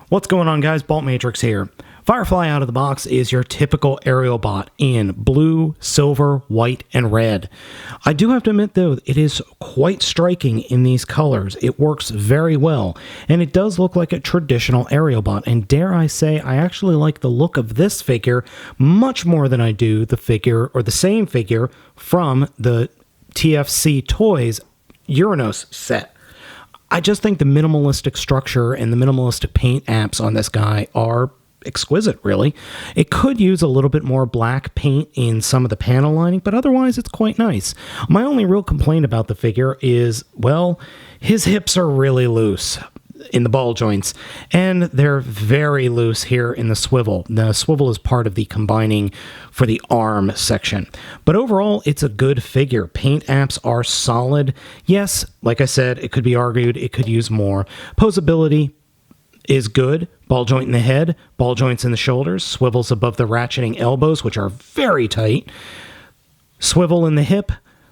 What's going on, guys? Baltmatrix here. Firefly out of the box is your typical Aerialbot in blue, silver, white, and red. I do have to admit, though, it is quite striking in these colors. It works very well, and it does look like a traditional Aerialbot, and dare I say, I actually like the look of this figure much more than I do the figure, or the same figure, from the TFC Toys Uranos set. I just think the minimalistic structure and the minimalistic paint apps on this guy are exquisite, really. It could use a little bit more black paint in some of the panel lining, but otherwise it's quite nice. My only real complaint about the figure is, well, his hips are really loose in the ball joints, and they're very loose here in the swivel. The swivel is part of the combining for the arm section. But overall, it's a good figure. Paint apps are solid. Yes, like I said, it could be argued it could use more. Posability is good. Ball joint in the head, ball joints in the shoulders, swivels above the ratcheting elbows, which are very tight. Swivel in the hip,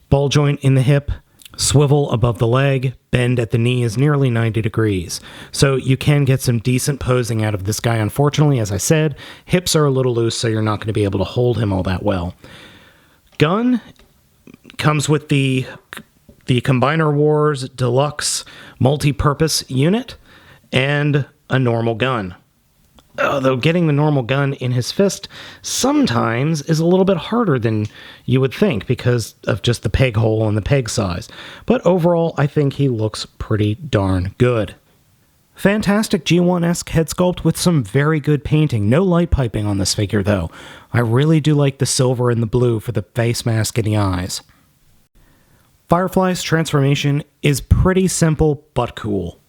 ball joint in the hip, swivel above the leg, bend at the knee is nearly 90 degrees. So you can get some decent posing out of this guy. Unfortunately, as I said, hips are a little loose, so you're not going to be able to hold him all that well. Gun comes with the Combiner Wars Deluxe multi-purpose unit and a normal gun. Although getting the normal gun in his fist sometimes is a little bit harder than you would think because of just the peg hole and the peg size. But overall, I think he looks pretty darn good. Fantastic G1-esque head sculpt with some very good painting. No light piping on this figure, though. I really do like the silver and the blue for the face mask and the eyes. Firefly's transformation is pretty simple but cool.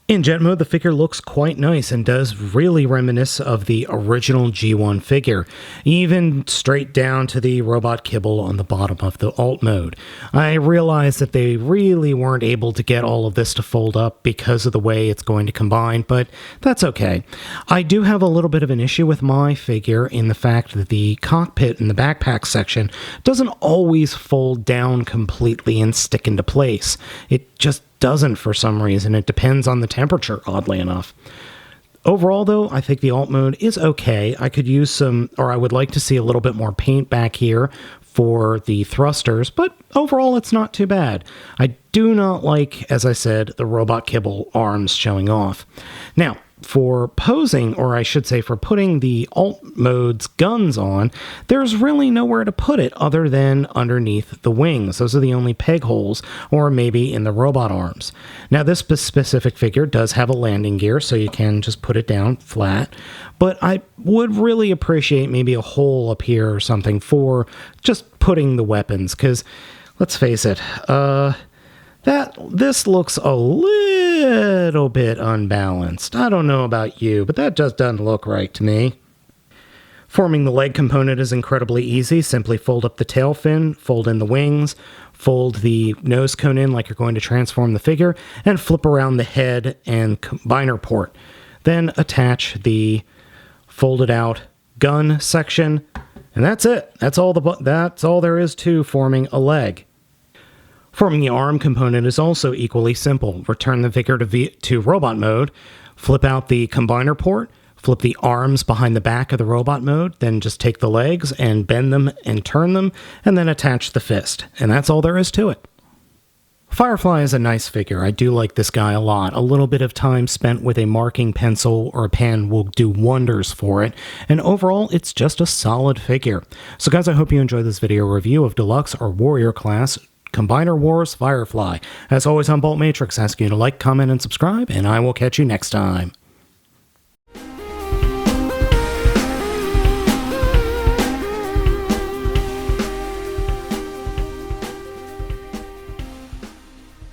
In jet mode, the figure looks quite nice and does really reminisce of the original G1 figure, even straight down to the robot kibble on the bottom of the alt mode. I realize that they really weren't able to get all of this to fold up because of the way it's going to combine, but that's okay. I do have a little bit of an issue with my figure in the fact that the cockpit and the backpack section doesn't always fold down completely and stick into place. It just doesn't for some reason. It depends on the temperature, oddly enough. Overall, though, I think the alt mode is okay. I could use some, or I would like to see a little bit more paint back here for the thrusters, but overall it's not too bad. I do not like, as I said, the robot kibble arms showing off. Now, for posing, or I should say for putting the alt mode's guns on, there's really nowhere to put it other than underneath the wings. Those are the only peg holes, or maybe in the robot arms. Now, this specific figure does have a landing gear, so you can just put it down flat, but I would really appreciate maybe a hole up here or something for just putting the weapons, because let's face it, this looks a little bit unbalanced. I don't know about you, but that just doesn't look right to me. Forming the leg component is incredibly easy. Simply fold up the tail fin, fold in the wings, fold the nose cone in like you're going to transform the figure, and flip around the head and combiner port. Then attach the folded out gun section, and that's it. That's all there is to forming a leg. Forming the arm component is also equally simple. Return the figure to robot mode, flip out the combiner port, flip the arms behind the back of the robot mode, then just take the legs and bend them and turn them, and then attach the fist. And that's all there is to it. Firefly is a nice figure. I do like this guy a lot. A little bit of time spent with a marking pencil or a pen will do wonders for it, and overall, it's just a solid figure. So guys, I hope you enjoyed this video review of Deluxe or Warrior Class Combiner Wars Firefly. As always, I'm Baltmatrix, asking you to like, comment, and subscribe, and I will catch you next time.